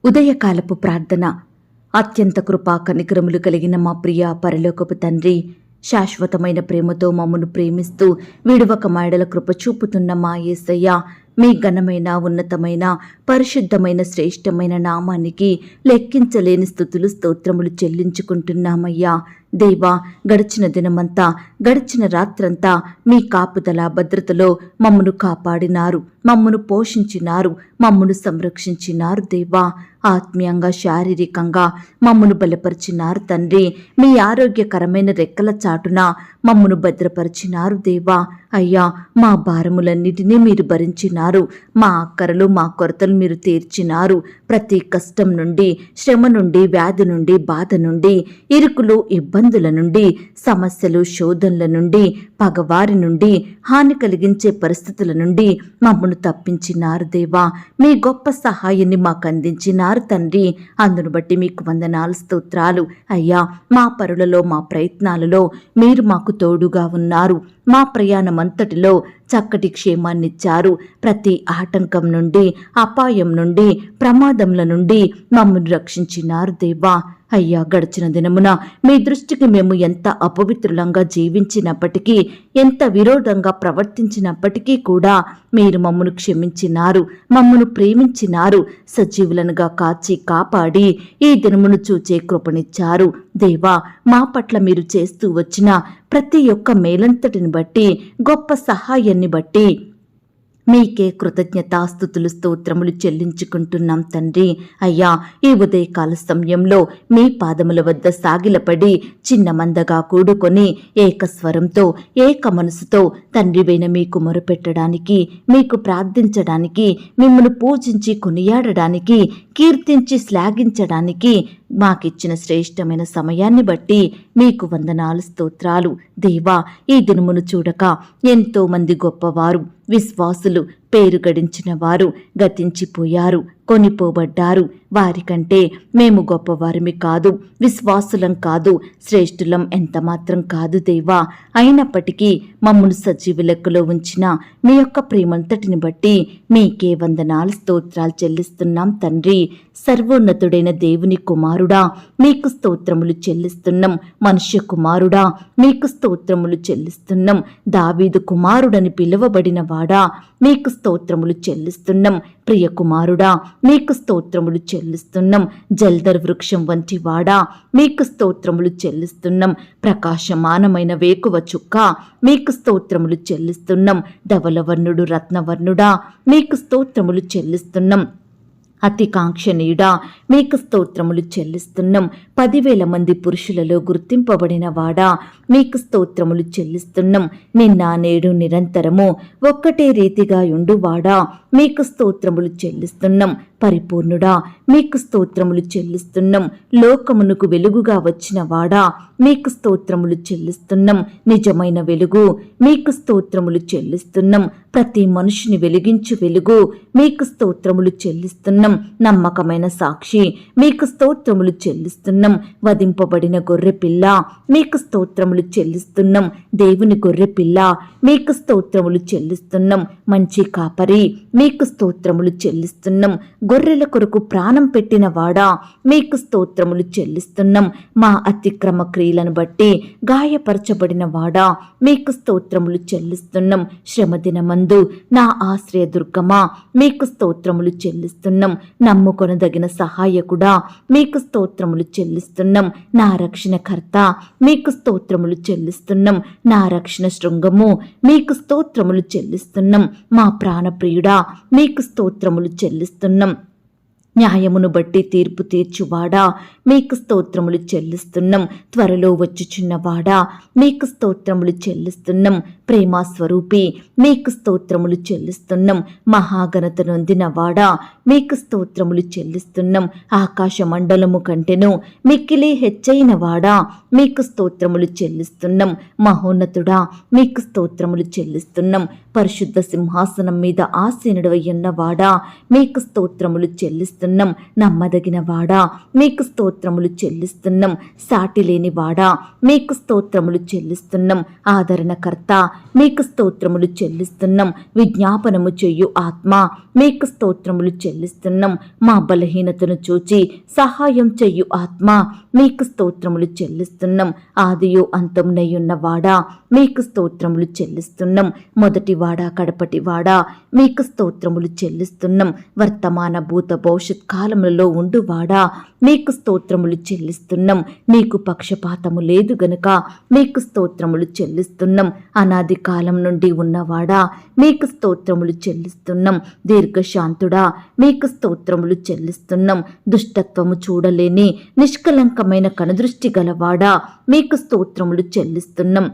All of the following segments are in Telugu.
ఉదయకాలపు ప్రార్థన. అత్యంత కృపా కనికరములు కలిగిన మా ప్రియ పరలోకపు తండ్రి, శాశ్వతమైన ప్రేమతో మమ్మను ప్రేమిస్తూ విడువక మాయడల కృప చూపుతున్న మా యేసయ్య, మీ ఘనమైన ఉన్నతమైన పరిశుద్ధమైన శ్రేష్టమైన నామానికి లెక్కించలేని స్తుతులు స్తోత్రములు చెల్లించుకుంటున్నామయ్యా. దేవా, గడిచిన దినమంతా గడిచిన రాత్రంతా మీ కాపుదల భద్రతలో మమ్మను కాపాడినారు, మమ్మను పోషించినారు, మమ్మను సంరక్షించినారు. దేవా, ఆత్మీయంగా శారీరకంగా మమ్మను బలపరిచినారు తండ్రి. మీ ఆరోగ్యకరమైన రెక్కల చాటున మమ్మను భద్రపరిచినారు. దేవా అయ్యా, మా భారములన్నిటినీ మీరు భరించినారు, మా అక్కరలు మా కొరతలు మీరు తీర్చినారు. ప్రతి కష్టం నుండి, శ్రమ నుండి, వ్యాధి నుండి, బాధ నుండి, ఇరుకులు ఇబ్బందుల నుండి, సమస్యలు శోధనల నుండి, పగవారి నుండి, హాని కలిగించే పరిస్థితుల నుండి మమ్మను తప్పించినారు. దేవా, మీ గొప్ప సహాయాన్ని మాకు అందించినారు తండ్రి. అందును బట్టి మీకు వందనాలు, స్తోత్రాలు. అయ్యా, మా పరులలో మా ప్రయత్నాలలో మీరు మాకు తోడుగా ఉన్నారు. మా ప్రయాణమంతటిలో చక్కటి క్షేమాన్నిచ్చారు. ప్రతి ఆటంకం నుండి, అపాయం నుండి, ప్రమాదముల నుండి మమ్మల్ని రక్షించినారు. దేవా అయ్యా, గడిచిన దినమున మీ దృష్టికి మేము ఎంత అపవిత్రులంగా జీవించినప్పటికీ, ఎంత విరోధంగా ప్రవర్తించినప్పటికీ కూడా మీరు మమ్మను క్షమించినారు, మమ్మను ప్రేమించినారు, సజీవులనుగా కాచి కాపాడి ఈ దినమును చూచే కృపనిచ్చారు. దేవా, మా పట్ల మీరు చేస్తూ వచ్చిన ప్రతి ఒక్క మేలంతటిని బట్టి, గొప్ప సహాయాన్ని బట్టి మీకే కృతజ్ఞతాస్తుతులు స్తోత్రములు చెల్లించుకుంటున్నాం తండ్రి. అయ్యా, ఈ ఉదయకాల సమయంలో మీ పాదముల వద్ద సాగిలపడి చిన్న మందగా కూడుకొని ఏకస్వరంతో ఏక మనసుతో తండ్రివైన మీకు మొరపెట్టడానికి, మీకు ప్రార్థించడానికి, మిమ్మల్ని పూజించి కొనియాడడానికి, కీర్తించి శ్లాఘించడానికి మాకిచ్చిన శ్రేష్టమైన సమయాన్ని బట్టి మీకు వందనాలు, స్తోత్రాలు. దేవా, ఈ దినమును చూడక ఎంతో మంది గొప్పవారు, విశ్వాసులు, పేరు గడించిన వారు గతించిపోయారు, కొనిపోబడ్డారు. వారికంటే మేము గొప్పవారిమి కాదు, విశ్వాసులం కాదు, శ్రేష్ఠులం ఎంత మాత్రం కాదు దేవా. అయినప్పటికీ మమ్మను సజీవ లెక్కలో ఉంచిన మీ యొక్క ప్రేమంతటిని బట్టి మీకే వందనాలు, స్తోత్రాలు చెల్లిస్తున్నాం తండ్రి. సర్వోన్నతుడైన దేవుని కుమారుడా, మీకు స్తోత్రములు చెల్లిస్తున్నాం. మనుష్య కుమారుడా, మీకు స్తోత్రములు చెల్లిస్తున్నాం. దావీదు కుమారుడని పిలువబడిన వాడా, మీకు స్తోత్రములు చెల్లిస్తున్నాం. ప్రియ కుమారుడా, మీకు స్తోత్రములు చెల్లిస్తున్నాం. జల్దర్ వృక్షం వంటి వాడా, మీకు స్తోత్రములు చెల్లిస్తున్నాం. ప్రకాశమానమైన వేకువ చుక్క, మీకు స్తోత్రములు చెల్లిస్తున్నాం. ధవలవర్ణుడు రత్నవర్ణుడా, మీకు స్తోత్రములు చెల్లిస్తున్నాం. అతి కాంక్షణీయుడా, మీకు స్తోత్రములు చెల్లిస్తున్నాం. 10,000 మంది పురుషులలో గుర్తింపబడిన వాడా, మీకు స్తోత్రములు చెల్లిస్తున్నాం. నిన్న నేడు నిరంతరము ఒక్కటే రీతిగా యుండువాడా, మీకు స్తోత్రములు చెల్లిస్తున్నాం. పరిపూర్ణుడా, మీకు స్తోత్రములు చెల్లిస్తున్నాం. లోకమునకు వెలుగుగా వచ్చిన వాడా, మీకు స్తోత్రములు చెల్లిస్తున్నాం. నిజమైన వెలుగు, మీకు స్తోత్రములు చెల్లిస్తున్నాం. ప్రతి మనుషుని వెలిగించు వెలుగు, మీకు స్తోత్రములు చెల్లిస్తున్నాం. నమ్మకమైన సాక్షి, మీకు స్తోత్రములు చెల్లిస్తున్నాం. వధింపబడిన గొర్రె పిల్ల, మీకు స్తోత్రములు చెల్లిస్తున్నాం. దేవుని గొర్రె పిల్ల, మీకు స్తోత్రములు చెల్లిస్తున్నాం. మంచి కాపరి, మీకు స్తోత్రములు చెల్లిస్తున్నాం. గొర్రెల కొరకు ప్రాణం పెట్టిన వాడా, మీకు స్తోత్రములు చెల్లిస్తున్నాం. మా అతిక్రమ క్రియలను బట్టి గాయపరచబడిన వాడా, మీకు స్తోత్రములు చెల్లిస్తున్నాం. శ్రమదినమందు నా ఆశ్రయ దుర్గమా, మీకు స్తోత్రములు చెల్లిస్తున్నాం. నమ్ముకొనదగిన సహాయకుడా, మీకు స్తోత్రములు చెల్లిస్తున్నాం. నా రక్షణకర్త, మీకు స్తోత్రములు చెల్లిస్తున్నాం. నా రక్షణ శృంగము, మీకు స్తోత్రములు చెల్లిస్తున్నాం. మా ప్రాణప్రియుడా, మీకు స్తోత్రములు చెల్లిస్తున్నాం. న్యాయమును బట్టి తీర్పు తీర్చువాడా, మీకు స్తోత్రములు చెల్లిస్తున్నాం. త్వరలో వచ్చుచున్నవాడా, మీకు స్తోత్రములు చెల్లిస్తున్నాం. ప్రేమ స్వరూపి, మీకు స్తోత్రములు చెల్లిస్తున్నాం. మహాఘనత నొందిన వాడా, మీకు స్తోత్రములు చెల్లిస్తున్నాం. ఆకాశ మండలము కంటెను మిక్కిలి హెచ్చైన వాడా, మీకు స్తోత్రములు చెల్లిస్తున్నాం. మహోన్నతుడా, మీకు స్తోత్రములు చెల్లిస్తున్నాం. పరిశుద్ధ సింహాసనం మీద ఆసీనుడవయ్యున్న వాడా, మీకు స్తోత్రములు చెల్లిస్తున్నాం. నమ్మదగిన వాడా, మీకు స్తోత్రములు చెల్లిస్తున్నాం. సాటి లేని వాడా, మీకు స్తోత్రములు చెల్లిస్తున్నాం. ఆదరణకర్త, మీకు స్తోత్రములు చెల్లిస్తున్నాం. విజ్ఞాపనము చెయ్యు ఆత్మ మీకు స్తోత్రములు చెల్లిస్తున్నాం. మా బలహీనతను చూచి సహాయం చెయ్యు ఆత్మ మీకు స్తోత్రములు చెల్లిస్తున్నాం. ఆదియు అంతమునయున్నవాడా మీకు స్తోత్రములు చెల్లిస్తున్నాం. మొదటివాడా కడపటివాడా మీకు స్తోత్రములు చెల్లిస్తున్నాం. వర్తమాన భూత భవిష్యత్ కాలములలో ఉండువాడా మీకు స్తోత్రములు చెల్లిస్తున్నాం. నీకు పక్షపాతము లేదు గనుక మీకు స్తోత్రములు చెల్లిస్తున్నాం. అనాది కాలం నుండి ఉన్నవాడా మీకు స్తోత్రములు చెల్లిస్తున్నాం. దీర్ఘశాంతుడా మీకు స్తోత్రములు చెల్లిస్తున్నాం. దుష్టత్వము చూడలేని నిష్కలంకమైన కనుదృష్టి గలవాడా మీకు స్తోత్రములు చెల్లిస్తున్నాం.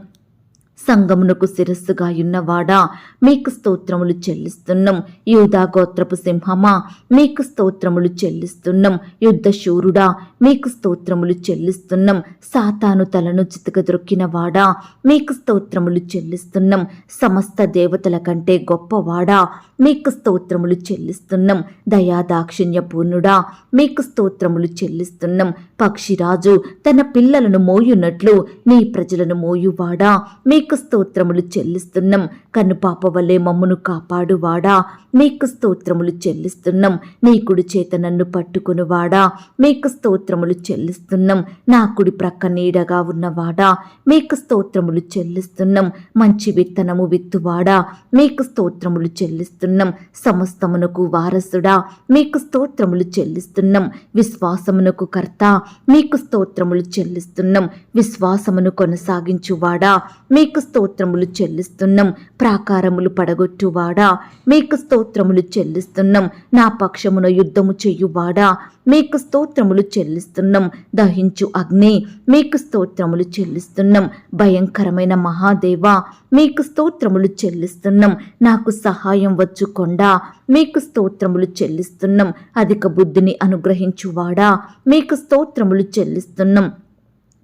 సంగమునకు శిరస్సుగా ఉన్నవాడా మీకు స్తోత్రములు చెల్లిస్తున్నాం. యూదా గోత్రపు సింహమా మీకు స్తోత్రములు చెల్లిస్తున్నాం. యుద్ధశూరుడా మీకు స్తోత్రములు చెల్లిస్తున్నాం. సాతాను తలను చితకద్రొక్కిన వాడా మీకు స్తోత్రములు చెల్లిస్తున్నాం. సమస్త దేవతల కంటే గొప్పవాడా మీకు స్తోత్రములు చెల్లిస్తున్నాం. దయాదాక్షిణ్య పూర్ణుడా మీకు స్తోత్రములు చెల్లిస్తున్నాం. పక్షిరాజు తన పిల్లలను మోయున్నట్లు నీ ప్రజలను మోయువాడా మీకు స్తోత్రములు చెల్లిస్తున్నాం. కనుపాప వలె మమ్మును కాపాడువాడా మీకు స్తోత్రములు చెల్లిస్తున్నాం. నీ కుడి చేత నన్ను పట్టుకునివాడా మీకు స్తోత్రములు చెల్లిస్తున్నాం. నా కుడి ప్రక్క నీడగా ఉన్నవాడా మీకు స్తోత్రములు చెల్లిస్తున్నాం. మంచి విత్తనము విత్తువాడా మీకు స్తోత్రములు చెల్లిస్తున్నాం. సమస్తమునకు వారసుడా మీకు స్తోత్రములు చెల్లిస్తున్నాం. విశ్వాసమునకు కర్త మీకు స్తోత్రములు చెల్లిస్తున్నాం. విశ్వాసమును కొనసాగించువాడా మీకు స్తోత్రములు చెల్లిస్తున్నాం. ప్రాకారములు పడగొట్టువాడా మీకు స్తోత్రములు చెల్లిస్తున్నాం. నా పక్షమున యుద్ధము చెయ్యువాడా మీకు స్తోత్రములు చెల్లిస్తున్నాం. దహించు అగ్ని మీకు స్తోత్రములు చెల్లిస్తున్నాం. భయంకరమైన మహాదేవా మీకు స్తోత్రములు చెల్లిస్తున్నాం. నాకు సహాయం వచ్చుకొండా మీకు స్తోత్రములు చెల్లిస్తున్నాం. అధిక బుద్ధిని అనుగ్రహించువాడా మీకు స్తోత్రములు చెల్లిస్తున్నాం.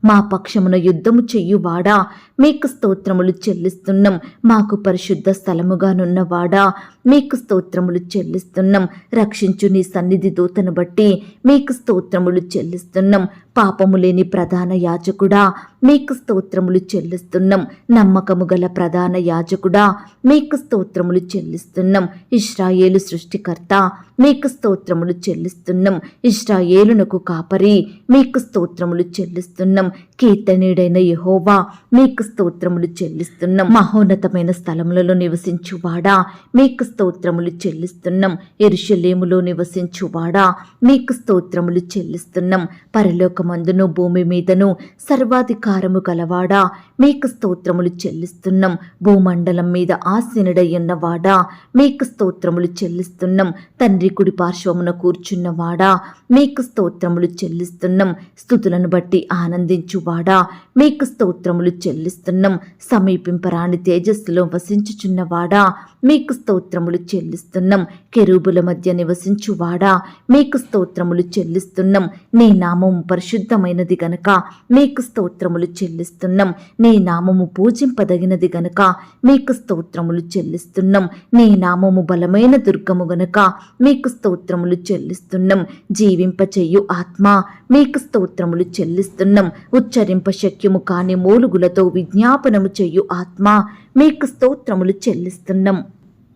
మా పక్షమున యుద్ధము చెయ్యువాడా మీకు స్తోత్రములు చెల్లిస్తున్నాం. మాకు పరిశుద్ధ స్థలముగానున్నవాడా మీకు స్తోత్రములు చెల్లిస్తున్నాం. రక్షించు నీ సన్నిధి దూతను బట్టి మీకు స్తోత్రములు చెల్లిస్తున్నాం. పాపము లేని ప్రధాన యాజకుడా మీకు స్తోత్రములు చెల్లిస్తున్నాం. నమ్మకము గల ప్రధాన యాజకుడా మీకు స్తోత్రములు చెల్లిస్తున్నాం. ఇశ్రాయేలు సృష్టికర్త మీకు స్తోత్రములు చెల్లిస్తున్నాం. ఇశ్రాయేలునకు కాపరి మీకు స్తోత్రములు చెల్లిస్తున్నాం. కీర్తనీయుడైన యెహోవా మీకు స్తోత్రములు చెల్లిస్తున్నాం. మహోన్నతమైన స్థలములలో నివసించువాడా మీకు స్తోత్రములు చెల్లిస్తున్నాం. యెరూషలేములో నివసించువాడా మీకు స్తోత్రములు చెల్లిస్తున్నాం. పరలోకమందును భూమి మీదను సర్వాధికారము గలవాడా మీకు స్తోత్రములు చెల్లిస్తున్నాం. భూమండలం మీద ఆసీనుడయ్యున్నవాడా మీకు స్తోత్రములు చెల్లిస్తున్నాం. తండ్రి కుడి పార్శ్వమున కూర్చున్నవాడా మీకు స్తోత్రములు చెల్లిస్తున్నాం. స్తుతులను బట్టి ఆనందించువాడా మీకు స్తోత్రములు చెల్లిస్తున్నాం. సమీపింపరాని తేజస్సులో వసించుచున్నవాడా మీకు స్తోత్రములు చెల్లిస్తున్నాం. కెరూబుల మధ్య నివసించువాడా మీకు స్తోత్రములు చెల్లిస్తున్నాం. నీ నామము పరిశుద్ధమైనది గనక మీకు స్తోత్రములు చెల్లిస్తున్నాం. నీ నామము పూజింపదగినది గనక మీకు స్తోత్రములు చెల్లిస్తున్నాం. నీ నామము బలమైన దుర్గము గనక మీకు స్తోత్రములు చెల్లిస్తున్నాం. జీవింపచెయ్యు ఆత్మ మీకు స్తోత్రములు చెల్లిస్తున్నాం. ఉచ్చరింప శక్యము కాని మూలుగులతో విజ్ఞాపనము చెయ్యు ఆత్మ మీకు స్తోత్రములు చెల్లిస్తున్నాం.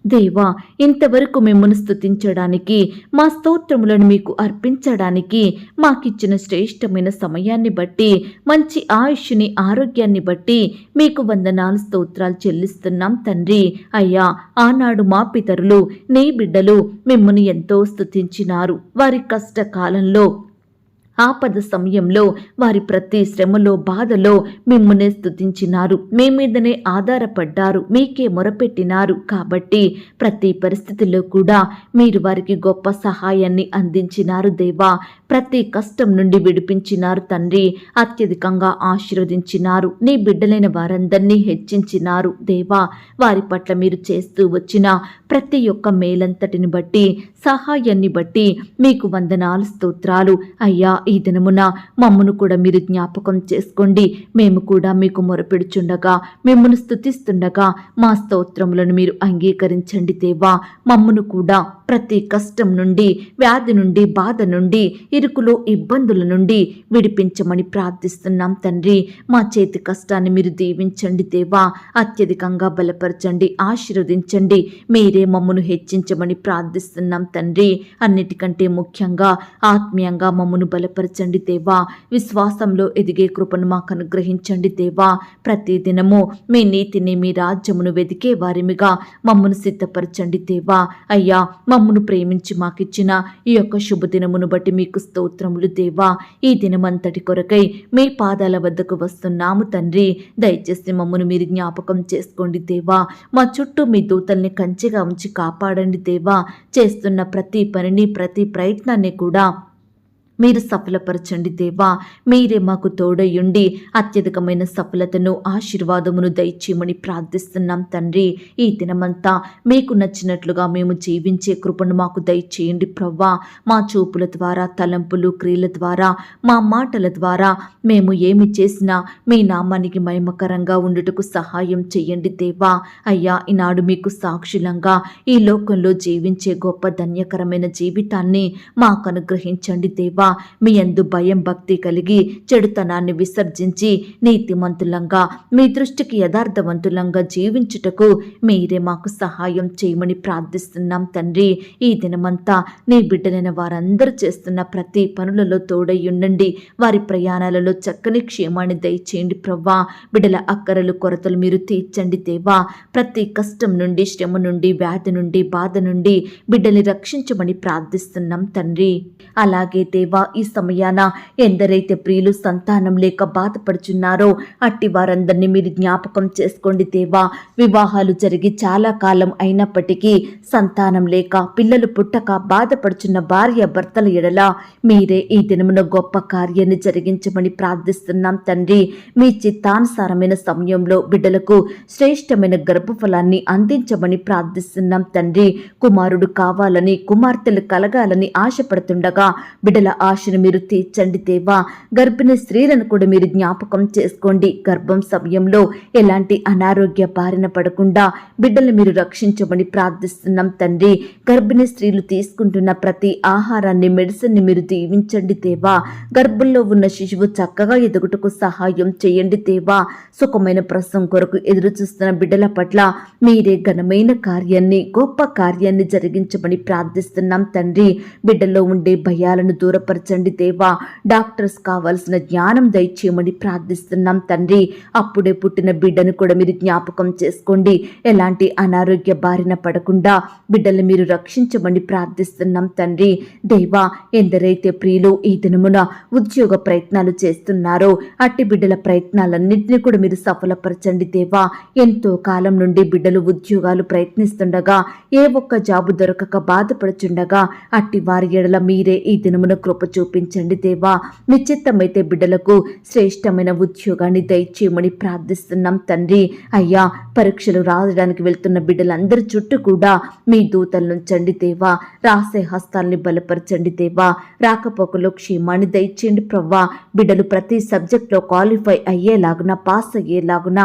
దేవా ఇంతవరకు మిమ్మల్ని స్తుతించడానికి మా స్తోత్రములను మీకు అర్పించడానికి మాకిచ్చిన శ్రేష్టమైన సమయాన్ని బట్టి మంచి ఆయుష్ని ఆరోగ్యాన్ని బట్టి మీకు వందనాలు స్తోత్రాలు చెల్లిస్తున్నాం తండ్రి. అయ్యా ఆనాడు మా పితరులు నీ బిడ్డలు మిమ్మల్ని ఎంతో స్తుతించినారు. వారి కష్టకాలంలో ఆపద సమయంలో వారి ప్రతి శ్రమలో బాధలో మిమ్మునే స్తుతించినారు. మీ మీదనే ఆధారపడ్డారు. మీకే మొరపెట్టినారు. కాబట్టి ప్రతి పరిస్థితిలో కూడా మీరు వారికి గొప్ప సహాయాన్ని అందించినారు దేవా. ప్రతి కష్టం నుండి విడిపించినారు తండ్రి. అత్యధికంగా ఆశీర్వదించినారు. నీ బిడ్డలైన వారందరినీ హెచ్చించినారు దేవా. వారి పట్ల మీరు చేస్తూ వచ్చిన ప్రతి ఒక్క మేలంతటిని బట్టి సహాయాన్ని బట్టి మీకు వందనాలు స్తోత్రాలు. అయ్యా ఈ దినమున మమ్మను కూడా మీరు జ్ఞాపకం చేసుకోండి. మేము కూడా మీకు మొరపెడుచుండగా, మిమ్మల్ని స్తుతిస్తుండగా మా స్తోత్రములను మీరు అంగీకరించండి దేవా. మమ్మను కూడా ప్రతి కష్టం నుండి, వ్యాధి నుండి, బాధ నుండి, ఇరుకులో ఇబ్బందుల నుండి విడిపించమని ప్రార్థిస్తున్నాం తండ్రి. మా చేతి కష్టాన్ని మీరు దీవించండి దేవా. అత్యధికంగా బలపరచండి, ఆశీర్వదించండి. మీరే మమ్మను హెచ్చించమని ప్రార్థిస్తున్నాం తండ్రి. అన్నిటికంటే ముఖ్యంగా ఆత్మీయంగా మమ్మను బలపరచండి దేవా. విశ్వాసంలో ఎదిగే కృపను మాకు అనుగ్రహించండి దేవా. ప్రతి దినము మీ నీతిని, మీ రాజ్యమును వెదికే వారిమిగా మమ్మను సిద్ధపరచండి దేవా. అయ్యా, మమ్మను ప్రేమించి మాకిచ్చిన ఈ యొక్క శుభదినమును బట్టి మీకు స్తోత్రములు దేవా. ఈ దినమంతటి కొరకై మీ పాదాల వద్దకు వస్తున్నాము తండ్రి. దయచేసి మమ్మను మీరు జ్ఞాపకం చేసుకోండి దేవా. మా చుట్టూ మీ దూతల్ని కంచెగా ఉంచి కాపాడండి దేవా. చేస్తున్న ప్రతి పనిని, ప్రతి ప్రయత్నాన్ని కూడా మీరు సఫలపరచండి దేవా. మీరే మాకు తోడయుండి అత్యధికమైన సఫలతను, ఆశీర్వాదమును దయచేయమని ప్రార్థిస్తున్నాం తండ్రి. ఈ దినమంతా మీకు నచ్చినట్లుగా మేము జీవించే కృపను మాకు దయచేయండి ప్రవ్వా. మా చూపుల ద్వారా, తలంపులు, క్రియల ద్వారా, మా మాటల ద్వారా మేము ఏమి చేసినా మీ నామానికి మహిమకరంగా ఉండుటకు సహాయం చేయండి దేవా. అయ్యా, ఈనాడు మీకు సాక్షులంగా ఈ లోకంలో జీవించే గొప్ప ధన్యకరమైన జీవితాన్ని మాకు అనుగ్రహించండి దేవా. మీ యందు భయం, భక్తి కలిగి చెడుతనాన్ని విసర్జించి నీతిమంతులంగా, మీ దృష్టికి యథార్థవంతులంగా జీవించుటకు మీరే మాకు సహాయం చేయమని ప్రార్థిస్తున్నాం తండ్రి. ఈ దినమంతా నీ బిడ్డలైన వారందరూ చేస్తున్న ప్రతి పనులలో తోడై ఉండండి. వారి ప్రయాణాలలో చక్కని క్షేమాన్ని దయచేయండి ప్రవ్వా. బిడ్డల అక్కరలు, కొరతలు మీరు తీర్చండి దేవా. ప్రతి కష్టం నుండి, శ్రమ నుండి, వ్యాధి నుండి, బాధ నుండి బిడ్డల్ని రక్షించమని ప్రార్థిస్తున్నాం తండ్రి. అలాగే దేవా, ఈ సమయాన ఎందరైతే ప్రియులు సంతానం లేక బాధపడుచున్నారో అట్టి వారందరినీ మీరు జ్ఞాపకం చేసుకోండి దేవా. వివాహాలు జరిగి చాలా కాలం అయినప్పటికీ సంతానం లేక, పిల్లలు పుట్టక బాధపడుచున్న భార్య భర్తల ఎడల మీరే ఈ దినమున గొప్ప కార్యాన్ని జరిగించమని ప్రార్థిస్తున్నాం తండ్రి. మీ చిత్తానుసారమైన సమయంలో బిడ్డలకు శ్రేష్టమైన గర్భఫలాన్ని అందించమని ప్రార్థిస్తున్నాం తండ్రి. కుమారుడు కావాలని, కుమార్తెలు కలగాలని ఆశపడుతుండగా బిడ్డల ఆశను మీరు తీర్చండి దేవా. గర్భిణీ స్త్రీలను కూడా మీరు జ్ఞాపకం చేసుకోండి. గర్భం సమయంలో ఎలాంటి అనారోగ్య బారిన పడకుండా బిడ్డలు మీరు రక్షించమని ప్రార్థిస్తున్నాం తండ్రి. గర్భిణీ స్త్రీలు తీసుకుంటున్న ప్రతి ఆహారాన్ని, మెడిసిన్ని మీరు దీవించండి దేవా. గర్భంలో ఉన్న శిశువు చక్కగా ఎదుగుటకు సహాయం చేయండి దేవా. సుఖమైన ప్రసవం కొరకు ఎదురు చూస్తున్న బిడ్డల పట్ల మీరే ఘనమైన కార్యాన్ని, గొప్ప కార్యాన్ని జరిగించమని ప్రార్థిస్తున్నాం తండ్రి. బిడ్డల్లో ఉండే భయాలను దూరపరచండి దేవా. డాక్టర్స్ కావాల్సిన జ్ఞానం దయచేయమని ప్రార్థిస్తున్నాం తండ్రి. అప్పుడే పుట్టిన బిడ్డను కూడా మీరు జ్ఞాపకం చేసుకోండి. ఎలాంటి అనారోగ్య బారిన పడకుండా బిడ్డలు మీరు రక్షించమని ప్రార్థిస్తున్నాం తండ్రి. దేవా, ఎందరైతే ప్రియులు ఈ దినమున ఉద్యోగ ప్రయత్నాలు చేస్తున్నారో అట్టి బిడ్డల ప్రయత్నాలన్నింటినీ కూడా మీరు సఫలపరచండి దేవా. ఎంతో కాలం నుండి బిడ్డలు ఉద్యోగాలు ప్రయత్నిస్తుండగా ఏ ఒక్క జాబు దొరకక బాధపడుచుండగా అట్టి వారి ఎడల మీరే ఈ దినమున కృప చూపించండి దేవా. మీ చిత్తమైతే బిడ్డలకు శ్రేష్టమైన ఉద్యోగాన్ని దయచేయమని ప్రార్థిస్తున్నాం తండ్రి. అయ్యా, పరీక్షలు రాయడానికి వెళ్తున్న బిడ్డలందరి చుట్టూ కూడా మీ దూతలు నుంచండి దేవా. రాసే హస్తాల్ని బలపరచండి దేవా. రాకపోకలో క్షేమాన్ని దయచేయండి ప్రవ్వా. బిడ్డలు ప్రతి సబ్జెక్ట్లో క్వాలిఫై అయ్యేలాగున, పాస్ అయ్యేలాగున,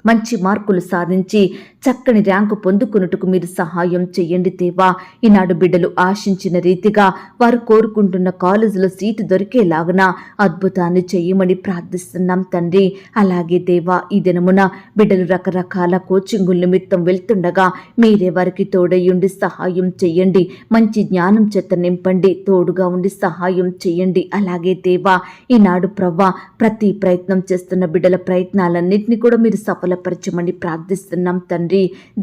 మంచి మార్కులు సాధించి చక్కని ర్యాంకు పొందుకున్నట్టుకు మీరు సహాయం చేయండి దేవా. ఈనాడు బిడ్డలు ఆశించిన రీతిగా వారు కోరుకుంటున్న కాలేజీలో సీటు దొరికేలాగున అద్భుతాన్ని చేయమని ప్రార్థిస్తున్నాం తండ్రి. అలాగే దేవా, ఈ దినమున బిడ్డలు రకరకాల కోచింగుల నిమిత్తం వెళ్తుండగా మీరే వారికి తోడయ్యుండి సహాయం చేయండి. మంచి జ్ఞానం చేత నింపండి, తోడుగా ఉండి సహాయం చేయండి. అలాగే దేవా, ఈనాడు ప్రవ్వా, ప్రతి ప్రయత్నం చేస్తున్న బిడ్డల ప్రయత్నాలన్నింటినీ కూడా మీరు సఫలపరచమని ప్రార్థిస్తున్నాం తండ్రి.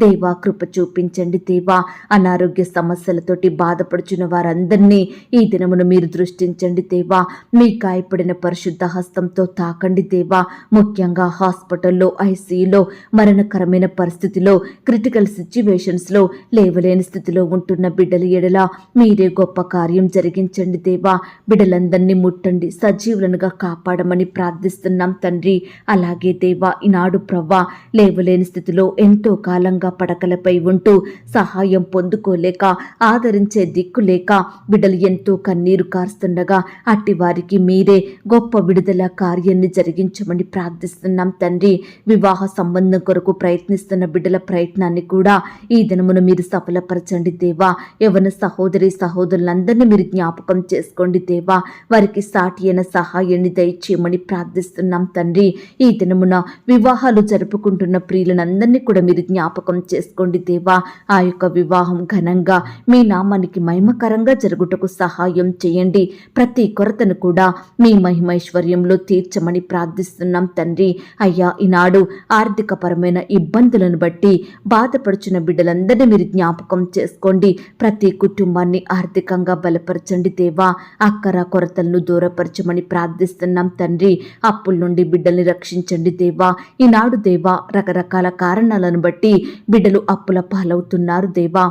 దేవా, కృప చూపించండి దేవా. అనారోగ్య సమస్యలతోటి బాధపడుచున్న వారందరినీ ఈ దినమును మీరు దృష్టించండి దేవా. మీ గాయపడిన పరిశుద్ధ హస్తంతో తాకండి దేవా. ముఖ్యంగా హాస్పిటల్లో, ఐసీయూలో, మరణకరమైన పరిస్థితిలో, క్రిటికల్ సిచ్యువేషన్స్లో లేవలేని స్థితిలో ఉంటున్న బిడ్డల ఎడల మీరే గొప్ప కార్యం జరిగించండి దేవా. బిడ్డలందరినీ ముట్టండి, సజీవులనుగా కాపాడమని ప్రార్థిస్తున్నాం తండ్రి. అలాగే దేవా, ఈనాడు ప్రవ్వా దేవా. లేవలేని స్థితిలో ఎంతో కాలంగా పడకలపై ఉంటూ సహాయం పొందుకోలేక, ఆదరించే దిక్కు లేక బిడ్డలు ఎంతో కన్నీరు కారుస్తుండగా అట్టి వారికి మీరే గొప్ప విడుదల కార్యాన్ని జరిగించమని ప్రార్థిస్తున్నాం తండ్రి. వివాహ సంబంధం కొరకు ప్రయత్నిస్తున్న బిడ్డల ప్రయత్నాన్ని కూడా ఈ దినమున మీరు సఫలపరచండి దేవా. యవ్వన సహోదరి సహోదరులందరినీ మీరు జ్ఞాపకం చేసుకోండి దేవా. వారికి సాటి అయిన సహాయాన్ని దయచేయమని ప్రార్థిస్తున్నాం తండ్రి. ఈ దినమున వివాహాలు జరుపుకుంటున్న ప్రియులందరినీ కూడా మీరు జ్ఞాపకం చేసుకోండి దేవా. ఆ యొక్క వివాహం ఘనంగా మీ నామానికి మహిమకరంగా జరుగుటకు సహాయం చేయండి. ప్రతి కొరతను కూడా మీ మహిమైశ్వర్యంలో తీర్చమని ప్రార్థిస్తున్నాం తండ్రి. అయ్యా, ఈనాడు ఆర్థికపరమైన ఇబ్బందులను బట్టి బాధపడుచున్న బిడ్డలందరినీ మీరు జ్ఞాపకం చేసుకోండి. ప్రతి కుటుంబాన్ని ఆర్థికంగా బలపరచండి దేవా. అక్కర కొరతలను దూరపరచమని ప్రార్థిస్తున్నాం తండ్రి. అప్పుల నుండి బిడ్డల్ని రక్షించండి దేవా. ఈనాడు దేవా, రకరకాల కారణాలను బట్టి బిడ్డలు అప్పుల పాలవుతున్నారు దేవా.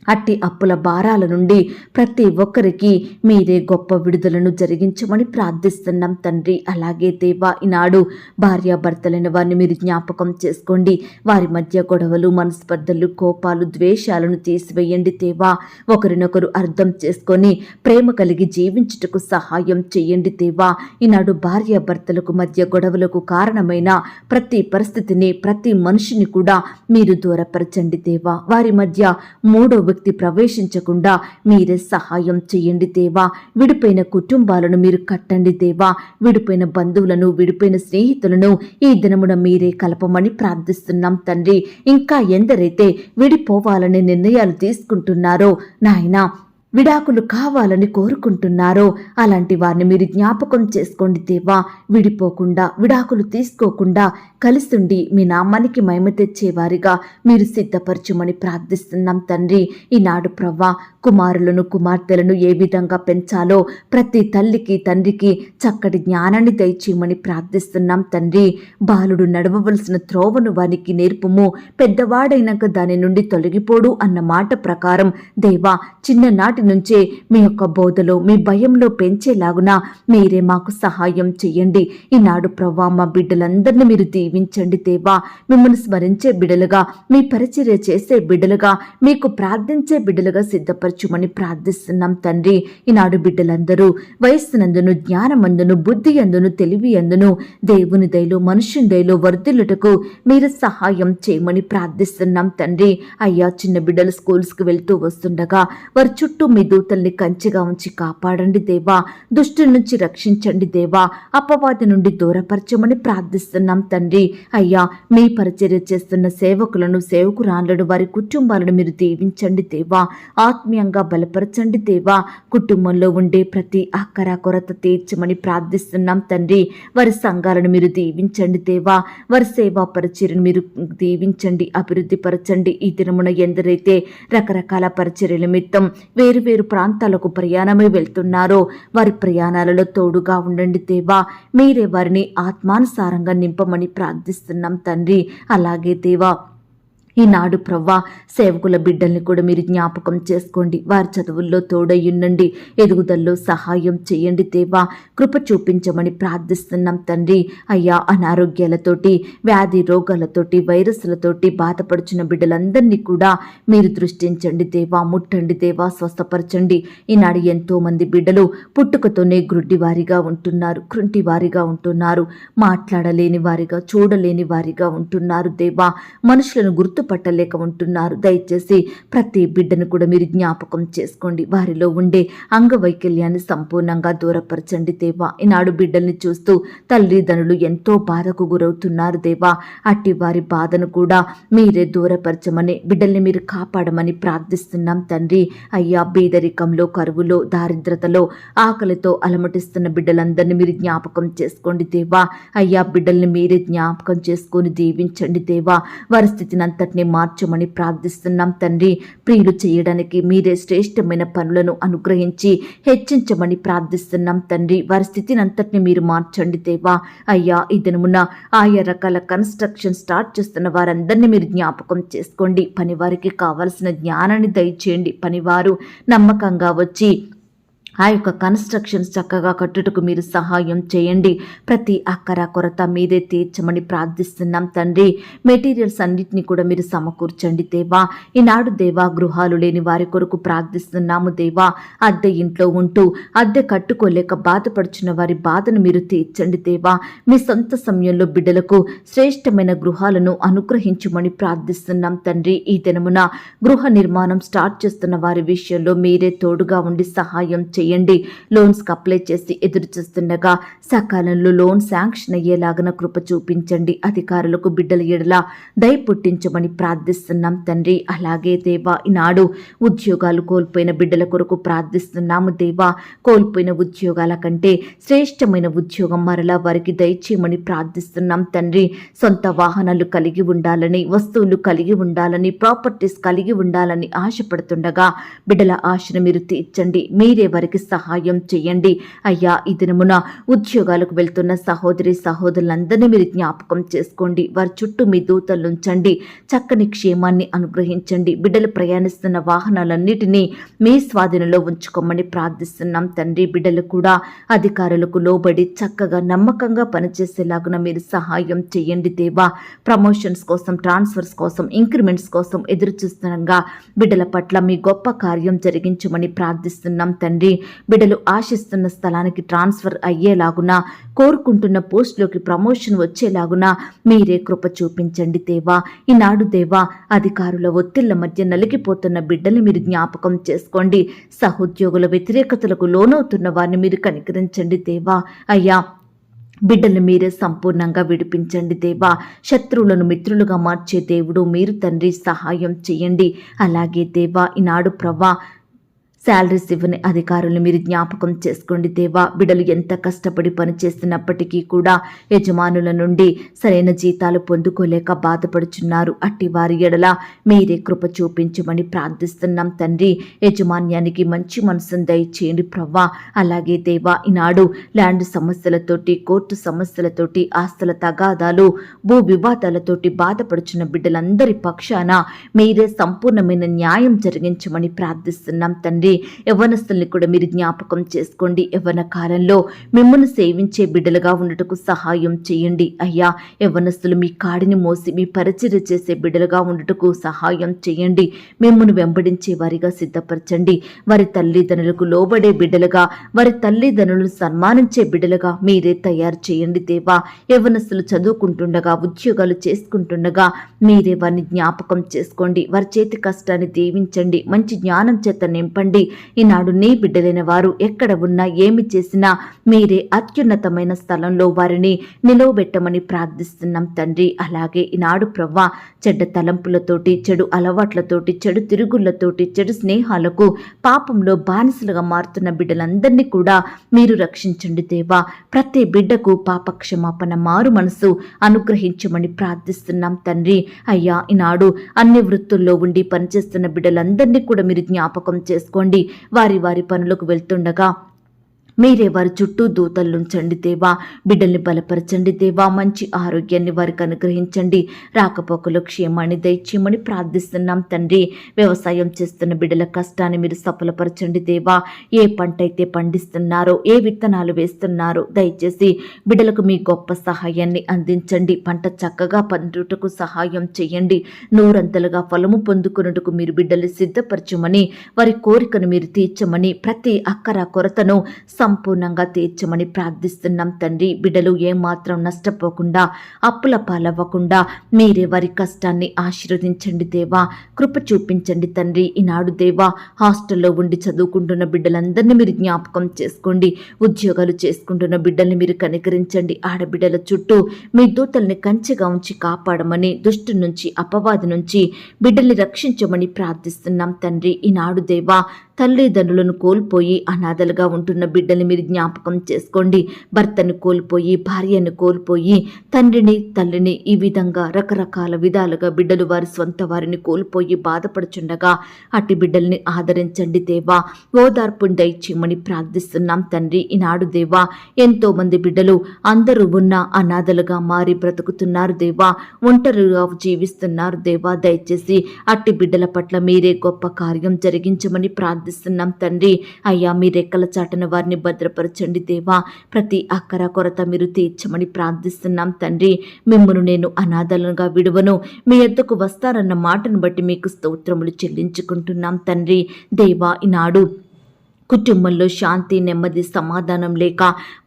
అట్టి అప్పుల భారాల నుండి ప్రతి ఒక్కరికి మీరే గొప్ప విడుదలను జరిగించమని ప్రార్థిస్తున్నాం తండ్రి. అలాగే దేవా, ఈనాడు భార్యాభర్తలైన వారిని మీరు జ్ఞాపకం చేసుకోండి. వారి మధ్య గొడవలు, మనస్పర్ధలు, కోపాలు, ద్వేషాలను తీసివేయండి దేవా. ఒకరినొకరు అర్థం చేసుకొని ప్రేమ కలిగి జీవించుటకు సహాయం చేయండి దేవా. ఈనాడు భార్యాభర్తలకు మధ్య గొడవలకు కారణమైన ప్రతి పరిస్థితిని, ప్రతి మనిషిని కూడా మీరు దూరపరచండి దేవా. వారి మధ్య మూడో వ్యక్తి ప్రవేశించకుండా మీరే సహాయం చేయండి దేవా. విడిపోయిన కుటుంబాలను మీరు కట్టండి దేవా. విడిపోయిన బంధువులను, విడిపోయిన స్నేహితులను ఈ దినమున మీరే కలపమని ప్రార్థిస్తున్నాం తండ్రి. ఇంకా ఎందరైతే విడిపోవాలనే నిర్ణయాలు తీసుకుంటున్నారో నాయనా, విడాకులు కావాలని కోరుకుంటున్నారో అలాంటి వారిని మీరు జ్ఞాపకం చేసుకోండి దేవా. విడిపోకుండా, విడాకులు తీసుకోకుండా కలిసుండి మీ నామానికి మహిమ తెచ్చేవారిగా మీరు సిద్ధపరచమని ప్రార్థిస్తున్నాం తండ్రి. ఈనాడు ప్రవ్వా, కుమారులను, కుమార్తెలను ఏ విధంగా పెంచాలో ప్రతి తల్లికి, తండ్రికి చక్కటి జ్ఞానాన్ని దయచేయమని ప్రార్థిస్తున్నాం తండ్రి. బాలుడు నడవవలసిన త్రోవను వానికి నేర్పుము, పెద్దవాడైనాక దాని నుండి తొలగిపోడు అన్న మాట ప్రకారం దేవా, చిన్ననాటి నుంచే మీ యొక్క బోధలో, మీ భయంలో పెంచేలాగున మీరే మాకు సహాయం చేయండి. ఈనాడు ప్రవ్వా, మా బిడ్డలందరినీ మీరు దీవించండి దేవా. మిమ్మల్ని స్మరించే బిడ్డలుగా, మీ పరిచర్య చేసే బిడ్డలుగా, మీకు ప్రార్థించే బిడ్డలుగా సిద్ధపరచుమని ప్రార్థిస్తున్నాం తండ్రి. ఈనాడు బిడ్డలందరూ వయస్సునందును, జ్ఞానమందును, బుద్ధి అందును, తెలివి అందును దేవుని దయలో, మనుషుని దయలో వర్ధిల్లుటకు మీరు సహాయం చేయమని ప్రార్థిస్తున్నాం తండ్రి. అయ్యా, చిన్న బిడ్డలు స్కూల్స్కి వెళ్తూ వస్తుండగా వారి చుట్టూ మీ దూతల్ని కంచిగా ఉంచి కాపాడండి దేవా. దుష్టుల నుంచి రక్షించండి దేవా. అపవాది నుండి దూరపరచమని ప్రార్థిస్తున్నాం తండ్రి. అయ్యా, మీ పరిచర్య చేస్తున్న సేవకులను, సేవకురాళ్లను, వారి కుటుంబాలను మీరు దీవించండి దేవా. ఆత్మీయంగా బలపరచండి దేవా. కుటుంబంలో ఉండే ప్రతి అక్కర కొరత తీర్చమని ప్రార్థిస్తున్నాం తండ్రి. వారి సంఘాలను మీరు దీవించండి దేవా. వారి సేవా పరిచర్యను మీరు దీవించండి, అభివృద్ధి పరచండి. ఈ దినమున ఎందరైతే రకరకాల పరిచర్యల నిమిత్తం వేరు ప్రాంతాలకు ప్రయాణమై వెళ్తున్నారో వారి ప్రయాణాలలో తోడుగా ఉండండి దేవా. మీరే వారిని ఆత్మానుసారంగా నింపమని ప్రార్థిస్తున్నాం తండ్రి. అలాగే దేవా, ఈనాడు ప్రవ్వా, సేవకుల బిడ్డల్ని కూడా మీరు జ్ఞాపకం చేసుకోండి. వారి చదువుల్లో తోడయ్యుండండి, ఎదుగుదలలో సహాయం చేయండి దేవా. కృప చూపించమని ప్రార్థిస్తున్నాం తండ్రి. అయ్యా, అనారోగ్యాలతోటి, వ్యాధి రోగాలతోటి, వైరస్లతోటి బాధపడుచున్న బిడ్డలందరినీ కూడా మీరు దృష్టించండి దేవా. ముట్టండి దేవా, స్వస్థపరచండి. ఈనాడు ఎంతో మంది బిడ్డలు పుట్టుకతోనే గ్రుడ్డివారిగా ఉంటున్నారు, కృంటివారిగా ఉంటున్నారు, మాట్లాడలేని వారిగా, చూడలేని వారిగా ఉంటున్నారు దేవా. మనుషులను పట్టలేక ఉంటున్నారు. దయచేసి ప్రతి బిడ్డను కూడా మీరు జ్ఞాపకం చేసుకోండి. వారిలో ఉండే అంగవైకల్యాన్ని సంపూర్ణంగా దూరపరచండి దేవా. ఈనాడు బిడ్డల్ని చూస్తూ తల్లిదండ్రులు ఎంతో బాధకు గురవుతున్నారు దేవా. అట్టి వారి బాధను కూడా మీరే దూరపరచమని, బిడ్డల్ని మీరు కాపాడమని ప్రార్థిస్తున్నాం తండ్రి. అయ్యా, బీదరికంలో, కరువులో, దారిద్రతలో, ఆకలితో అలమటిస్తున్న బిడ్డలందరినీ మీరు జ్ఞాపకం చేసుకోండి దేవా. అయ్యా, బిడ్డల్ని మీరే జ్ఞాపకం చేసుకొని దీవించండి దేవా. వారి స్థితిని అంతటినీ మార్చమని ప్రార్థిస్తున్నాం తండ్రి. ప్రియులు చేయడానికి మీరే శ్రేష్టమైన పనులను అనుగ్రహించి హెచ్చించమని ప్రార్థిస్తున్నాం తండ్రి. వారి స్థితిని అంతటినీ మీరు మార్చండి దేవా. అయ్యా, ఈ దినమున ఆయా రకాల కన్స్ట్రక్షన్ స్టార్ట్ చేస్తున్న వారందరినీ మీరు జ్ఞాపకం చేసుకోండి. పనివారికి కావాల్సిన జ్ఞానాన్ని దయచేయండి. పనివారు నమ్మకంగా వచ్చి ఆ యొక్క కన్స్ట్రక్షన్స్ చక్కగా కట్టుటకు మీరు సహాయం చేయండి. ప్రతి అక్కర కొరత మీరే తీర్చమని ప్రార్థిస్తున్నాం తండ్రి. మెటీరియల్స్ అన్నిటినీ కూడా మీరు సమకూర్చండి దేవా. ఈనాడు దేవా గృహాలు లేని వారి కొరకు ప్రార్థిస్తున్నాము దేవా. అద్దె ఇంట్లో ఉంటూ అద్దె కట్టుకోలేక బాధపడుచున్న వారి బాధను మీరు తీర్చండి దేవా. మీ సొంత సమయంలో బిడ్డలకు శ్రేష్టమైన గృహాలను అనుగ్రహించమని ప్రార్థిస్తున్నాం తండ్రి. ఈ దినమున గృహ నిర్మాణం స్టార్ట్ చేస్తున్న వారి విషయంలో మీరే తోడుగా ఉండి సహాయం చేయండి. లోన్స్కి అప్లై చేసి ఎదురు చూస్తుండగా సకాలంలో లోన్ శాంక్షన్ అయ్యేలాగన కృప చూపించండి. అధికారులకు బిడ్డల ఎడల దయ పుట్టించమని ప్రార్థిస్తున్నాం తండ్రి. అలాగే దేవా ఈనాడు ఉద్యోగాలు కోల్పోయిన బిడ్డల కొరకు ప్రార్థిస్తున్నాము దేవా. కోల్పోయిన ఉద్యోగాల కంటే శ్రేష్టమైన ఉద్యోగం మరలా వారికి దయచేయమని ప్రార్థిస్తున్నాం తండ్రి. సొంత వాహనాలు కలిగి ఉండాలని, వస్తువులు కలిగి ఉండాలని, ప్రాపర్టీస్ కలిగి ఉండాలని ఆశపడుతుండగా బిడ్డల ఆశను మీరు తీర్చండి. మీరే వారికి సహాయం చేయండి అయ్యా. ఈ దినమున ఉద్యోగాలకు వెళ్తున్న సహోదరి సహోదరులందరినీ మీరు జ్ఞాపకం చేసుకోండి. వారి చుట్టూ మీ దూతలుంచండి. చక్కని క్షేమాన్ని అనుగ్రహించండి. బిడ్డలు ప్రయాణిస్తున్న వాహనాలన్నిటినీ మీ స్వాధీనంలో ఉంచుకోమని ప్రార్థిస్తున్నాం తండ్రి. బిడ్డలు కూడా అధికారులకు లోబడి చక్కగా నమ్మకంగా పనిచేసేలాగున మీరు సహాయం చేయండి దేవా. ప్రమోషన్స్ కోసం, ట్రాన్స్ఫర్స్ కోసం, ఇంక్రిమెంట్స్ కోసం ఎదురు చూస్తుండగా బిడ్డల పట్ల మీ గొప్ప కార్యం జరిగించమని ప్రార్థిస్తున్నాం తండ్రి. బిడ్డలు ఆశిస్తున్న స్థలానికి ట్రాన్స్ఫర్ అయ్యేలాగున, కోరుకుంటున్న పోస్టులోకి ప్రమోషన్ వచ్చేలాగున మీరే కృప చూపించండి దేవా. ఈనాడు దేవా అధికారుల ఒత్తిళ్ల మధ్య నలిగిపోతున్న బిడ్డల్ని మీరు జ్ఞాపకం చేసుకోండి. సహోద్యోగుల వ్యతిరేకతలకు లోనవుతున్న వారిని మీరు కనికరించండి దేవా. అయ్యా బిడ్డలు మీరే సంపూర్ణంగా విడిపించండి దేవా. శత్రువులను మిత్రులుగా మార్చే దేవుడు మీరు తండ్రి. సహాయం చేయండి. అలాగే దేవా ఈనాడు ప్రవ్వా శాలరీస్ ఇవ్వని అధికారులను మీరు జ్ఞాపకం చేసుకోండి దేవా. బిడ్డలు ఎంత కష్టపడి పనిచేస్తున్నప్పటికీ కూడా యజమానుల నుండి సరైన జీతాలు పొందుకోలేక బాధపడుచున్నారు. అట్టి వారి ఎడల మీరే కృప చూపించమని ప్రార్థిస్తున్నాం తండ్రి. యజమాన్యానికి మంచి మనసును దయచేయండి ప్రవ్వా. అలాగే దేవా ఈనాడు ల్యాండ్ సమస్యలతోటి, కోర్టు సమస్యలతోటి, ఆస్తుల తగాదాలు, భూ వివాదాలతోటి బాధపడుచున్న బిడ్డలందరి పక్షాన మీరే సంపూర్ణమైన న్యాయం జరిగించమని ప్రార్థిస్తున్నాం తండ్రి. యవ్వనస్తుల్ని కూడా మీరు జ్ఞాపకం చేసుకోండి. యవ్వన కాలంలో మిమ్మల్ని సేవించే బిడ్డలుగా ఉండటకు సహాయం చేయండి అయ్యా. యవ్వనస్తులు మీ కాడిని మోసి మీ పరిచర్య చేసే బిడ్డలుగా ఉండటకు సహాయం చేయండి. మిమ్మల్ని వెంబడించే వారిగా సిద్ధపరచండి. వారి తల్లిదండ్రులకు లోబడే బిడ్డలుగా, వారి తల్లిదండ్రులను సన్మానించే బిడ్డలుగా మీరే తయారు చేయండి దేవా. యవ్వనస్తులు చదువుకుంటుండగా, ఉద్యోగాలు చేసుకుంటుండగా మీరే వారిని జ్ఞాపకం చేసుకోండి. వారి చేతి కష్టాన్ని దీవించండి. మంచి జ్ఞానం చేత నింపండి. ఈనాడు నీ బిడ్డలైన వారు ఎక్కడ ఉన్నా, ఏమి చేసినా మీరే అత్యున్నతమైన స్థలంలో వారిని నిలవబెట్టమని ప్రార్థిస్తున్నాం తండ్రి. అలాగే ఈనాడు ప్రవ్వా చెడ్డ తలంపులతోటి, చెడు అలవాట్లతోటి, చెడు తిరుగుళ్లతోటి, చెడు స్నేహాలకు, పాపంలో బానిసలుగా మారుతున్న బిడ్డలందరినీ కూడా మీరు రక్షించండి దేవా. ప్రతి బిడ్డకు పాప క్షమాపణ, మారు మనసు అనుగ్రహించమని ప్రార్థిస్తున్నాం తండ్రి. అయ్యా ఈనాడు అన్ని వృత్తుల్లో ఉండి పనిచేస్తున్న బిడ్డలందరినీ కూడా మీరు జ్ఞాపకం చేసుకోండి. వారి వారి పనులకు వెళ్తుండగా మీరే వారి చుట్టూ దూతలుంచండి దేవా. బిడ్డల్ని బలపరచండి దేవా. మంచి ఆరోగ్యాన్ని వారికి అనుగ్రహించండి. రాకపోకలు క్షేమాన్ని దయచేయమని ప్రార్థిస్తున్నాం తండ్రి. వ్యవసాయం చేస్తున్న బిడ్డల కష్టాన్ని మీరు సఫలపరచండి దేవా. ఏ పంట అయితే పండిస్తున్నారో, ఏ విత్తనాలు వేస్తున్నారో దయచేసి బిడ్డలకు మీ గొప్ప సహాయాన్ని అందించండి. పంట చక్కగా పండుటకు సహాయం చేయండి. నూరంతలుగా ఫలము పొందుకున్నట్టుకు మీరు బిడ్డల్ని సిద్ధపరచమని, వారి కోరికను మీరు తీర్చమని, ప్రతి అక్కర కొరతను సంపూర్ణంగా తీర్చమని ప్రార్థిస్తున్నాం తండ్రి. బిడ్డలు ఏమాత్రం నష్టపోకుండా, అప్పుల పాలవ్వకుండా మీరే వారి కష్టాన్ని ఆశీర్వదించండి దేవా. కృప చూపించండి తండ్రి. ఈనాడు దేవా హాస్టల్లో ఉండి చదువుకుంటున్న బిడ్డలందరినీ మీరు జ్ఞాపకం చేసుకోండి. ఉద్యోగాలు చేసుకుంటున్న బిడ్డల్ని మీరు కనికరించండి. ఆడబిడ్డల చుట్టూ మీ దూతల్ని కంచెగా ఉంచి కాపాడమని, దుష్టు నుంచి, అపవాది నుంచి బిడ్డల్ని రక్షించమని ప్రార్థిస్తున్నాం తండ్రి. ఈనాడు దేవా తల్లిదండ్రులను కోల్పోయి అనాథలుగా ఉంటున్న బిడ్డల్ని మీరు జ్ఞాపకం చేసుకోండి. భర్తను కోల్పోయి, భార్యను కోల్పోయి, తండ్రిని, తల్లిని, ఈ విధంగా రకరకాల విధాలుగా బిడ్డలు వారి సొంత వారిని కోల్పోయి బాధపడుచుండగా అట్టి బిడ్డల్ని ఆదరించండి దేవా. ఓదార్పుని దయచేయమని ప్రార్థిస్తున్నాం తండ్రి. ఈనాడు దేవా ఎంతో మంది బిడ్డలు అందరూ ఉన్న అనాథలుగా మారి బ్రతుకుతున్నారు దేవా. ఒంటరిగా జీవిస్తున్నారు దేవా. దయచేసి అట్టి బిడ్డల పట్ల మీరే గొప్ప కార్యం జరిగించమని ప్రార్థిస్తున్నాం ప్రార్థిస్తున్నాం తండ్రి. అయ్యా మీ రెక్కల చాటున వారిని భద్రపరచండి దేవా. ప్రతి అక్కర కొరత మీరు తీర్చమని ప్రార్థిస్తున్నాం తండ్రి. మిమ్మును నేను అనాథలుగా విడువను, మీ యొద్దకు వస్తారన్న మాటను బట్టి మీకు స్తోత్రములు చెల్లించుకుంటున్నాం తండ్రి. దేవా ఈనాడు కుటుంబంలో శాంతి, నెమ్మది, సమాధానం లేక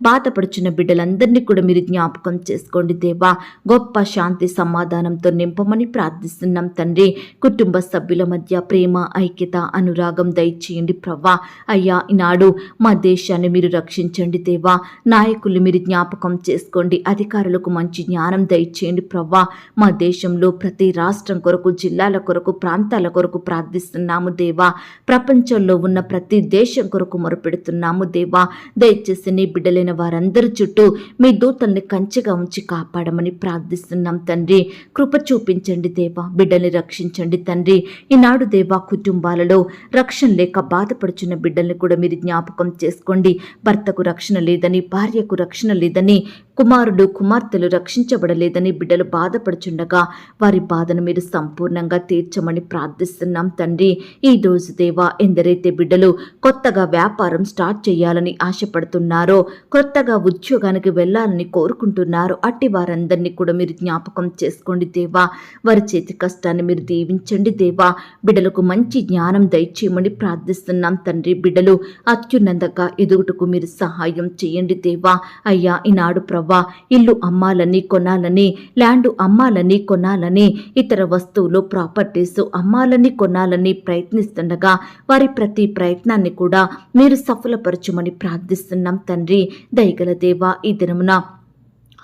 బాధపడుచున్న బిడ్డలందరినీ కూడా మీరు జ్ఞాపకం చేసుకోండి దేవా. గొప్ప శాంతి సమాధానంతో నింపమని ప్రార్థిస్తున్నాం తండ్రి. కుటుంబ సభ్యుల మధ్య ప్రేమ, ఐక్యత, అనురాగం దయచేయండి ప్రవ్వా. అయ్యా ఈనాడు మా దేశాన్ని మీరు రక్షించండి దేవా. నాయకులు మీరు జ్ఞాపకం చేసుకోండి. అధికారులకు మంచి జ్ఞానం దయచేయండి ప్రవ్వా. మా దేశంలో ప్రతి రాష్ట్రం కొరకు, జిల్లాల కొరకు, ప్రాంతాల కొరకు ప్రార్థిస్తున్నాము దేవా. ప్రపంచంలో ఉన్న ప్రతి దేశం కొరకు మొరపెడుతున్నాము దేవా. దయచేసి నీ బిడ్డలైన వారందరి చుట్టూ మీ దూతల్ని కంచెగా ఉంచి కాపాడమని ప్రార్థిస్తున్నాం తండ్రి. కృప చూపించండి దేవా. బిడ్డల్ని రక్షించండి తండ్రి. ఈనాడు దేవా కుటుంబాలలో రక్షణ లేక బాధపడుచున్న బిడ్డల్ని కూడా మీరు జ్ఞాపకం చేసుకోండి. భర్తకు రక్షణ లేదని, భార్యకు రక్షణ లేదని, కుమారుడు కుమార్తెలు రక్షించబడలేదని బిడ్డలు బాధపడుచుండగా వారి బాధను మీరు సంపూర్ణంగా తీర్చమని ప్రార్థిస్తున్నాం తండ్రి. ఈ రోజు దేవా ఎందరైతే బిడ్డలు కొత్తగా వ్యాపారం స్టార్ట్ చేయాలని ఆశపడుతున్నారో, కొత్తగా ఉద్యోగానికి వెళ్ళాలని కోరుకుంటున్నారో అట్టి వారందరినీ కూడా మీరు జ్ఞాపకం చేసుకోండి దేవా. వారి చేతి కష్టాన్ని మీరు దీవించండి దేవా. బిడ్డలకు మంచి జ్ఞానం దయచేయమని ప్రార్థిస్తున్నాం తండ్రి. బిడ్డలు అత్యున్నతంగా ఎదుగుటకు మీరు సహాయం చేయండి దేవా. అయ్యా ఈనాడు ప్రవ్వా ఇల్లు అమ్మాలని కొనాలని, ల్యాండ్ అమ్మాలని కొనాలని, ఇతర వస్తువులు ప్రాపర్టీస్ అమ్మాలని కొనాలని ప్రయత్నిస్తుండగా వారి ప్రతి ప్రయత్నాన్ని కూడా మీరు సఫలపరచుమని ప్రార్థిస్తున్నాం తండ్రి. దయగల దేవా ఈ దినమున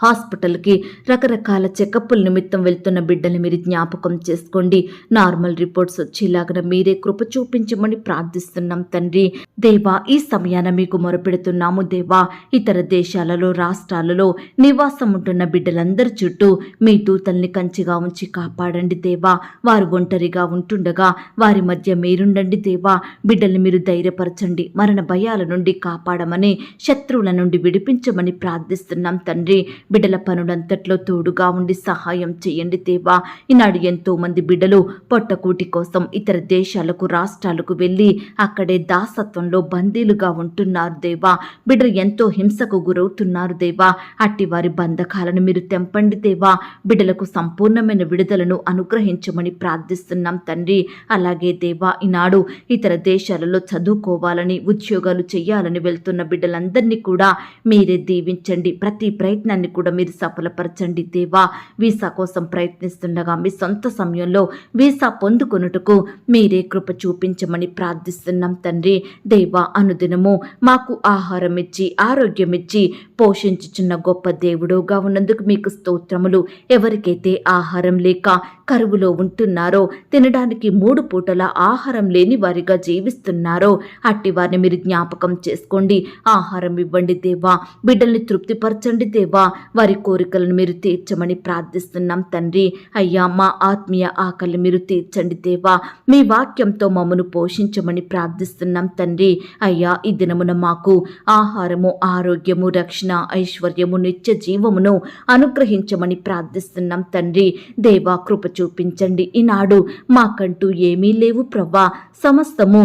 హాస్పిటల్కి రకరకాల చెకప్ల నిమిత్తం వెళ్తున్న బిడ్డల్ని మీరు జ్ఞాపకం చేసుకోండి. నార్మల్ రిపోర్ట్స్ వచ్చేలాగా మీరే కృప చూపించమని ప్రార్థిస్తున్నాం తండ్రి. దేవా ఈ సమయాన మీకు మొరపెడుతున్నాము దేవా. ఇతర దేశాలలో, రాష్ట్రాలలో నివాసం ఉంటున్న బిడ్డలందరి చుట్టూ మీ దూతల్ని కంచిగా ఉంచి కాపాడండి దేవా. వారు ఒంటరిగా ఉంటుండగా వారి మధ్య మీరుండండి దేవా. బిడ్డల్ని మీరు ధైర్యపరచండి. మరణ భయాల నుండి కాపాడమని, శత్రువుల నుండి విడిపించమని ప్రార్థిస్తున్నాం తండ్రి. బిడ్డల పనులంతట్లో తోడుగా ఉండి సహాయం చేయండి దేవా. ఈనాడు ఎంతో మంది బిడ్డలు పొట్టకూటి కోసం ఇతర దేశాలకు, రాష్ట్రాలకు వెళ్ళి అక్కడే దాసత్వంలో బందీలుగా ఉంటున్నారు దేవా. బిడ్డలు ఎంతో హింసకు గురవుతున్నారు దేవా. అట్టి వారి బంధకాలను మీరు తెంపండి దేవా. బిడ్డలకు సంపూర్ణమైన విడుదలను అనుగ్రహించమని ప్రార్థిస్తున్నాం తండ్రి. అలాగే దేవా ఈనాడు ఇతర దేశాలలో చదువుకోవాలని, ఉద్యోగాలు చేయాలని వెళ్తున్న బిడ్డలందరినీ కూడా మీరే దీవించండి. ప్రతి ప్రయత్నాన్ని కూడా మీరు సఫలపరచండి దేవా. వీసా కోసం ప్రయత్నిస్తుండగా మీ సొంత సమయంలో వీసా పొందుకొనుటకు మీరే కృప చూపించమని ప్రార్థిస్తున్నాం తండ్రి. దేవా అనుదినము మాకు ఆహారం ఇచ్చి, ఆరోగ్యం ఇచ్చి పోషించుచున్న గొప్ప దేవుడుగా ఉన్నందుకు మీకు స్తోత్రములు. ఎవరికైతే ఆహారం లేక కరువులో ఉంటున్నారో, తినడానికి 3 పూటల ఆహారం లేని వారిగా జీవిస్తున్నారో అట్టి వారిని మీరు జ్ఞాపకం చేసుకోండి. ఆహారం ఇవ్వండి దేవా. బిడ్డల్ని తృప్తిపరచండి దేవా. వారి కోరికలను మీరు తీర్చమని ప్రార్థిస్తున్నాం తండ్రి. అయ్యా మా ఆత్మీయ ఆకలి మీరు తీర్చండి దేవా. మీ వాక్యంతో మమ్మను పోషించమని ప్రార్థిస్తున్నాం తండ్రి. అయ్యా ఈ దినమున మాకు ఆహారము, ఆరోగ్యము, రక్షణ, ఐశ్వర్యము, నిత్య జీవమును అనుగ్రహించమని ప్రార్థిస్తున్నాం తండ్రి. దేవా కృప చూపించండి. ఈనాడు మాకంటూ ఏమీ లేవు ప్రవ్వా. సమస్తము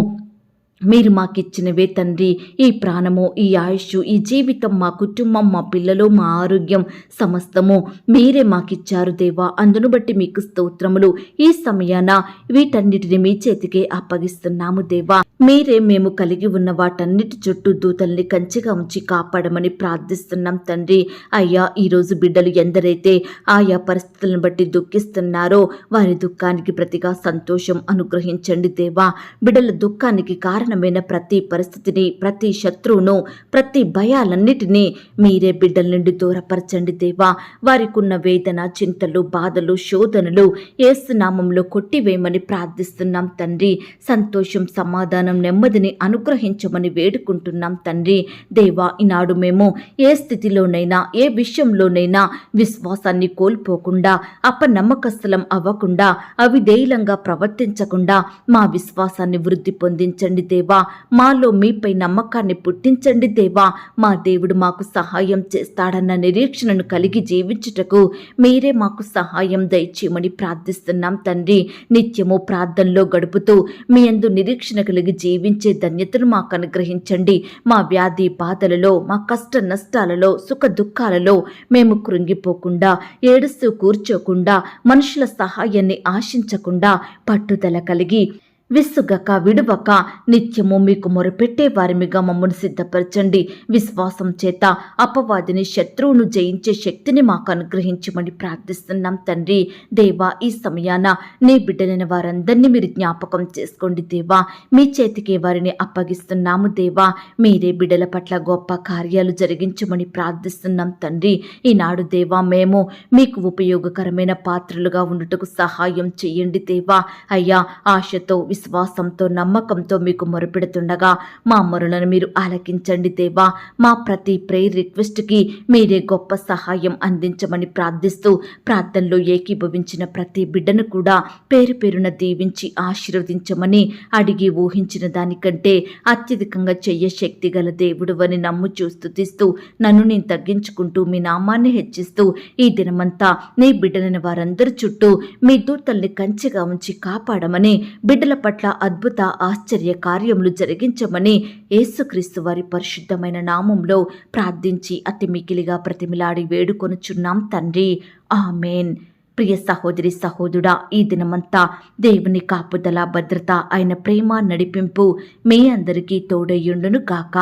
మీరు మాకిచ్చినవే తండ్రి. ఈ ప్రాణము, ఈ ఆయుష్, ఈ జీవితం, మా కుటుంబం, మా పిల్లలు, మా ఆరోగ్యం సమస్తము మీరే మాకిచ్చారు దేవా. అందును బట్టి మీకు స్తోత్రములు. ఈ సమయాన వీటన్నిటిని మీ చేతికే అప్పగిస్తున్నాము దేవా. మీరే మేము కలిగి ఉన్న వాటన్నిటి చుట్టూ దూతల్ని కంచెగా ఉంచి కాపాడమని ప్రార్థిస్తున్నాం తండ్రి. అయ్యా ఈరోజు బిడ్డలు ఎందరైతే ఆయా పరిస్థితులను బట్టి దుఃఖిస్తున్నారో వారి దుఃఖానికి ప్రతిగా సంతోషం అనుగ్రహించండి దేవా. బిడ్డల దుఃఖానికి కారణమైన ప్రతి పరిస్థితిని, ప్రతి శత్రువును, ప్రతి భయాలన్నిటినీ మీరే బిడ్డల నుండి దూరపరచండి దేవా. వారికి ఉన్న వేదన, చింతలు, బాధలు, శోధనలు యేసు నామములో కొట్టివేయమని ప్రార్థిస్తున్నాం తండ్రి. సంతోషం, సమాధానం, నెమ్మదిని అనుగ్రహించమని వేడుకుంటున్నాం తండ్రి. దేవా ఈనాడు మేము ఏ స్థితిలోనైనా, ఏ విషయంలోనైనా విశ్వాసాన్ని కోల్పోకుండా, అపనమ్మకస్థలం అవ్వకుండా, అవిధేయులంగా ప్రవర్తించకుండా మా విశ్వాసాన్ని వృద్ధి పొందించండి దేవా. దేవా. మాలో మీపై నమ్మకాన్ని పుట్టించండి దేవా. మా దేవుడు మాకు సహాయం చేస్తాడన్న నిరీక్షణను కలిగి జీవించుటకు మీరే మాకు సహాయం దయచేయమని ప్రార్థిస్తున్నాం తండ్రి. నిత్యము ప్రార్థనలో గడుపుతూ మీ యందు నిరీక్షణ కలిగి జీవించే ధన్యతను మాకు అనుగ్రహించండి. మా వ్యాధి బాధలలో, మా కష్ట నష్టాలలో, సుఖ దుఃఖాలలో మేము కృంగిపోకుండా, ఏడుస్తూ కూర్చోకుండా, మనుషుల సహాయాన్ని ఆశించకుండా, పట్టుదల కలిగి విసుగక విడువక నిత్యము మీకు మొరపెట్టే వారిమిగా మమ్మల్ని సిద్ధపరచండి. విశ్వాసం చేత అపవాదిని, శత్రువును జయించే శక్తిని మాకు అనుగ్రహించమని ప్రార్థిస్తున్నాం తండ్రి. దేవా, ఈ సమయాన నీ బిడ్డలైన వారందరినీ మీరు జ్ఞాపకం చేసుకోండి దేవా. మీ చేతికి వారిని అప్పగిస్తున్నాము దేవా. మీరే బిడ్డల పట్ల గొప్ప కార్యాలు జరిగించమని ప్రార్థిస్తున్నాం తండ్రి. ఈనాడు దేవా, మేము మీకు ఉపయోగకరమైన పాత్రలుగా ఉండుటకు సహాయం చేయండి దేవా. అయ్యా, ఆశతో, విశ్వాసంతో, నమ్మకంతో మీకు మొరపెడుతుండగా మా మొరలను మీరు ఆలకించండి దేవా. మా ప్రతి ప్రేయర్ రిక్వెస్ట్కి మీరే గొప్ప సహాయం అందించమని ప్రార్థిస్తూ, ప్రార్థనలో ఏకీభవించిన ప్రతి బిడ్డను కూడా పేరు పేరున దీవించి ఆశీర్వదించమని అడిగి ఊహించిన దానికంటే అత్యధికంగా చెయ్య శక్తి గల దేవుడు అని నమ్ముచూ స్తుతిస్తూ, నన్ను నేను తగ్గించుకుంటూ మీ నామాన్ని హెచ్చిస్తూ, ఈ దినమంతా నీ బిడ్డలైన వారందరి చుట్టూ మీ దూతల్ని కంచెగా ఉంచి కాపాడమని, బిడ్డల పట్ల అద్భుత ఆశ్చర్య కార్యములు జరిగించమని యేసుక్రీస్తు వారి పరిశుద్ధమైన నామంలో ప్రార్థించి అతి మికిలిగా ప్రతిమిలాడి వేడుకొనుచున్నాం తండ్రి. ఆమేన్. ప్రియ సహోదరి సహోదరుడా, ఈ దినమంతా దేవుని కాపుదల, భద్రత, ఆయన ప్రేమ, నడిపింపు మీ అందరికీ తోడయ్యుండును గాక.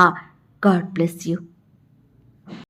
God bless you.